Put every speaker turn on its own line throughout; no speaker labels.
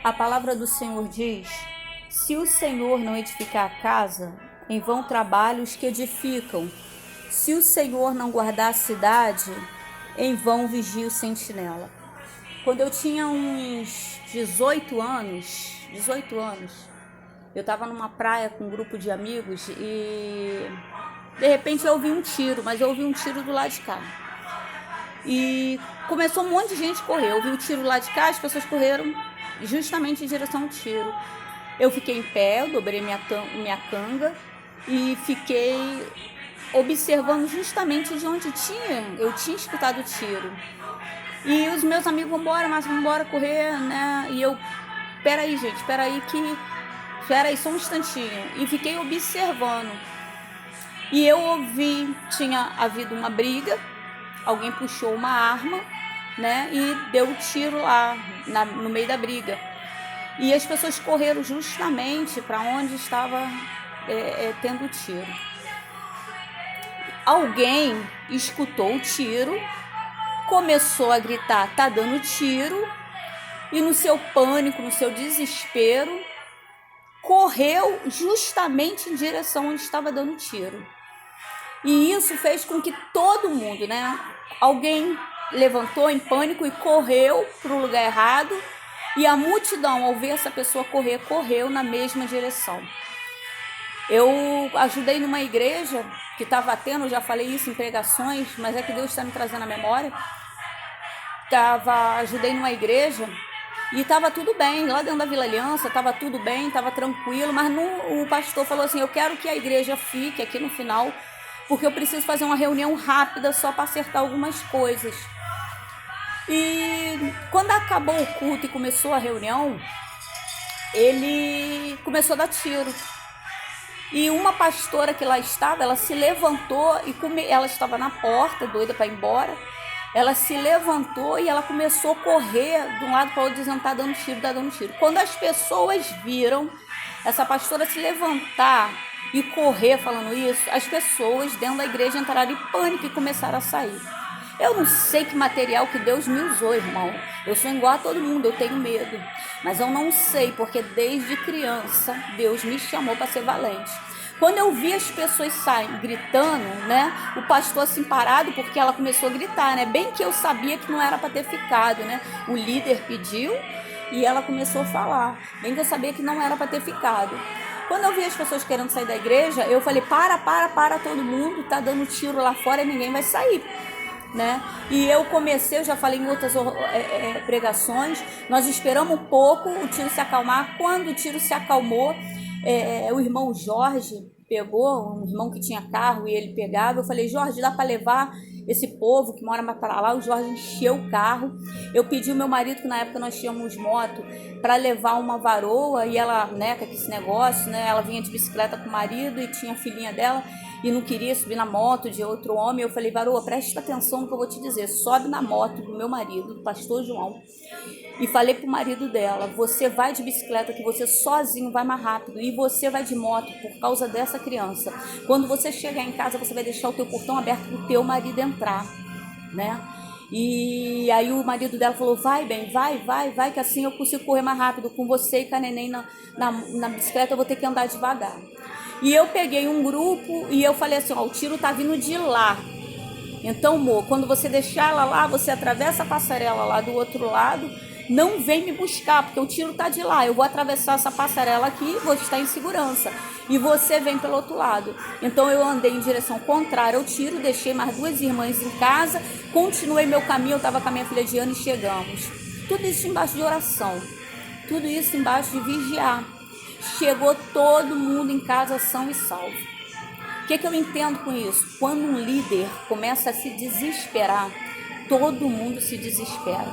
A palavra do Senhor diz: se o Senhor não edificar a casa, em vão trabalham os que edificam. Se o Senhor não guardar a cidade, em vão vigia o sentinela. Quando eu tinha uns 18 anos, eu estava numa praia com um grupo de amigos e de repente eu ouvi um tiro, mas eu ouvi um tiro do lado de cá. E começou um monte de gente a correr. Eu ouvi o tiro lá de cá, as pessoas correram justamente em direção ao tiro. Eu fiquei em pé, eu dobrei minha canga e fiquei observando justamente de onde eu tinha escutado o tiro. E os meus amigos, vambora, mas vambora correr, né? E eu, peraí, só um instantinho. E fiquei observando. E eu ouvi, tinha havido uma briga, alguém puxou uma arma, né? E deu um tiro lá, no meio da briga. E as pessoas correram justamente para onde estava tendo tiro. Alguém escutou o tiro, começou a gritar, tá dando tiro, e no seu pânico, no seu desespero, correu justamente em direção onde estava dando tiro. E isso fez com que todo mundo, né? Alguém levantou em pânico e correu para o lugar errado, e a multidão, ao ver essa pessoa correr, correu na mesma direção. Eu ajudei numa igreja que estava tendo, já falei isso em pregações, mas é que Deus está me trazendo à memória. Ajudei numa igreja e estava tudo bem, lá dentro da Vila Aliança, estava tudo bem, estava tranquilo, mas o pastor falou assim: eu quero que a igreja fique aqui no final, porque eu preciso fazer uma reunião rápida só para acertar algumas coisas. E quando acabou o culto e começou a reunião, ele começou a dar tiro. E uma pastora que lá estava, ela se levantou e ela estava na porta, doida para ir embora. Ela se levantou e ela começou a correr de um lado para o outro, dizendo: tá dando tiro. Quando as pessoas viram essa pastora se levantar e correr falando isso, as pessoas dentro da igreja entraram em pânico e começaram a sair. Eu não sei que material que Deus me usou, irmão. Eu sou igual a todo mundo, eu tenho medo. Mas eu não sei, porque desde criança Deus me chamou para ser valente. Quando eu vi as pessoas saindo, gritando, né? O pastor assim parado, porque ela começou a gritar, né? Bem que eu sabia que não era para ter ficado, né? O líder pediu e ela começou a falar. Bem que eu sabia que não era para ter ficado. Quando eu vi as pessoas querendo sair da igreja, eu falei: para todo mundo, tá dando tiro lá fora e ninguém vai sair. Né? E eu já falei em outras pregações, nós esperamos um pouco o tiro se acalmar. Quando o tiro se acalmou, o irmão Jorge pegou, um irmão que tinha carro, e ele pegava. Eu falei: Jorge, dá para levar esse povo que mora mais para lá? O Jorge encheu o carro. Eu pedi ao meu marido, que na época nós tínhamos moto, para levar uma varoa, e ela, né, com esse negócio, né, ela vinha de bicicleta com o marido e tinha a filhinha dela e não queria subir na moto de outro homem. Eu falei: varoa, presta atenção no que eu vou te dizer, sobe na moto do meu marido, do pastor João. E falei pro marido dela: você vai de bicicleta, que você sozinho vai mais rápido, e você vai de moto por causa dessa criança. Quando você chegar em casa, você vai deixar o teu portão aberto pro teu marido entrar, né? E aí o marido dela falou: vai, bem, vai, que assim eu consigo correr mais rápido. Com você e com a neném na bicicleta, eu vou ter que andar devagar. E eu peguei um grupo e eu falei assim: ó, o tiro tá vindo de lá. Então, amor, quando você deixar ela lá, você atravessa a passarela lá do outro lado, não vem me buscar, porque o tiro tá de lá. Eu vou atravessar essa passarela aqui, vou estar em segurança, e você vem pelo outro lado. Então eu andei em direção contrária ao tiro, deixei mais duas irmãs em casa, continuei meu caminho. Eu estava com a minha filha Diana e chegamos. Tudo isso embaixo de oração, tudo isso embaixo de vigiar. Chegou todo mundo em casa são e salvo. O que eu entendo com isso? Quando um líder começa a se desesperar, todo mundo se desespera.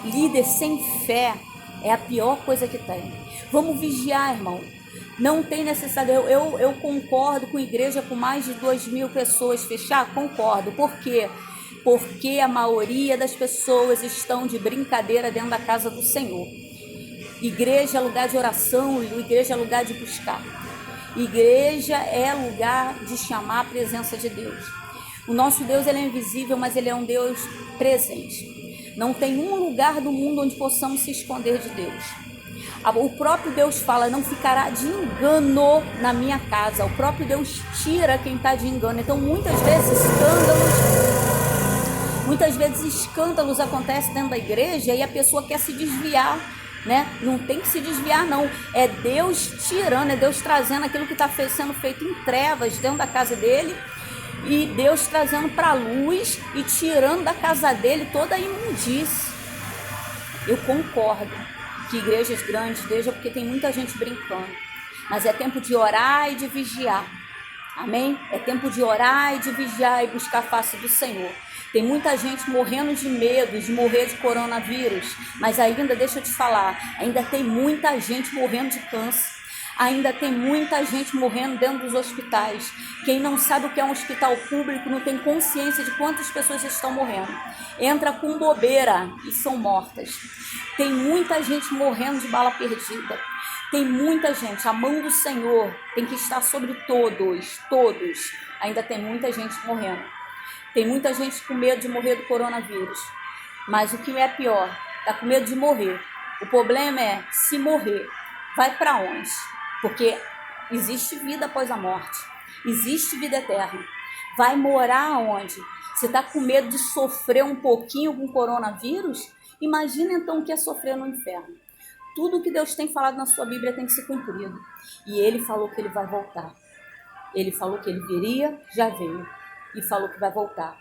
Líder sem fé é a pior coisa que tem. Vamos vigiar, irmão. Não tem necessidade. Eu concordo com igreja com mais de 2.000 pessoas fechar? Concordo. Por quê? Porque a maioria das pessoas estão de brincadeira dentro da casa do Senhor. Igreja é lugar de oração, igreja é lugar de buscar. Igreja é lugar de chamar a presença de Deus. O nosso Deus, ele é invisível, mas ele é um Deus presente. Não tem um lugar do mundo onde possamos se esconder de Deus. O próprio Deus fala, não ficará de engano na minha casa. O próprio Deus tira quem está de engano. Então, muitas vezes escândalos acontecem dentro da igreja e a pessoa quer se desviar, né? Não tem que se desviar, não. É Deus tirando, é Deus trazendo aquilo que está sendo feito em trevas dentro da casa dele, e Deus trazendo para a luz e tirando da casa dele toda a imundície. Eu concordo que igrejas grandes, igreja, porque tem muita gente brincando, mas é tempo de orar e de vigiar. Amém? É tempo de orar e de vigiar e buscar a face do Senhor. Tem muita gente morrendo de medo de morrer de coronavírus, mas ainda, deixa eu te falar, ainda tem muita gente morrendo de câncer. Ainda tem muita gente morrendo dentro dos hospitais. Quem não sabe o que é um hospital público não tem consciência de quantas pessoas estão morrendo. Entra com bobeira e são mortas. Tem muita gente morrendo de bala perdida. Tem muita gente. A mão do Senhor tem que estar sobre todos. Ainda tem muita gente morrendo. Tem muita gente com medo de morrer do coronavírus. Mas o que é pior, tá com medo de morrer. O problema é, se morrer, vai para onde? Porque existe vida após a morte. Existe vida eterna. Vai morar onde? Você está com medo de sofrer um pouquinho com o coronavírus? Imagina então o que é sofrer no inferno. Tudo que Deus tem falado na sua Bíblia tem que ser cumprido. E Ele falou que Ele vai voltar. Ele falou que Ele viria, já veio. E falou que vai voltar.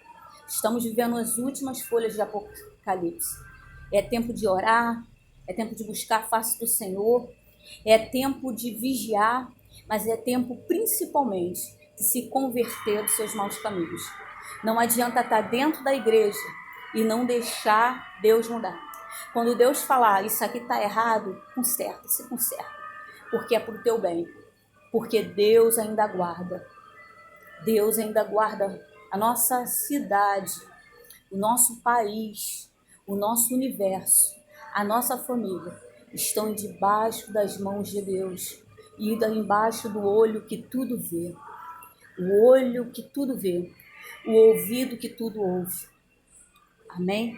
Estamos vivendo as últimas folhas de Apocalipse. É tempo de orar, é tempo de buscar a face do Senhor, é tempo de vigiar, mas é tempo principalmente de se converter dos seus maus caminhos. Não adianta estar dentro da igreja e não deixar Deus mudar. Quando Deus falar, isso aqui está errado, conserta, se conserta, porque é para o teu bem, porque Deus ainda guarda. Deus ainda guarda a nossa cidade, o nosso país, o nosso universo, a nossa família. Estão debaixo das mãos de Deus e embaixo do olho que tudo vê. O olho que tudo vê, o ouvido que tudo ouve. Amém?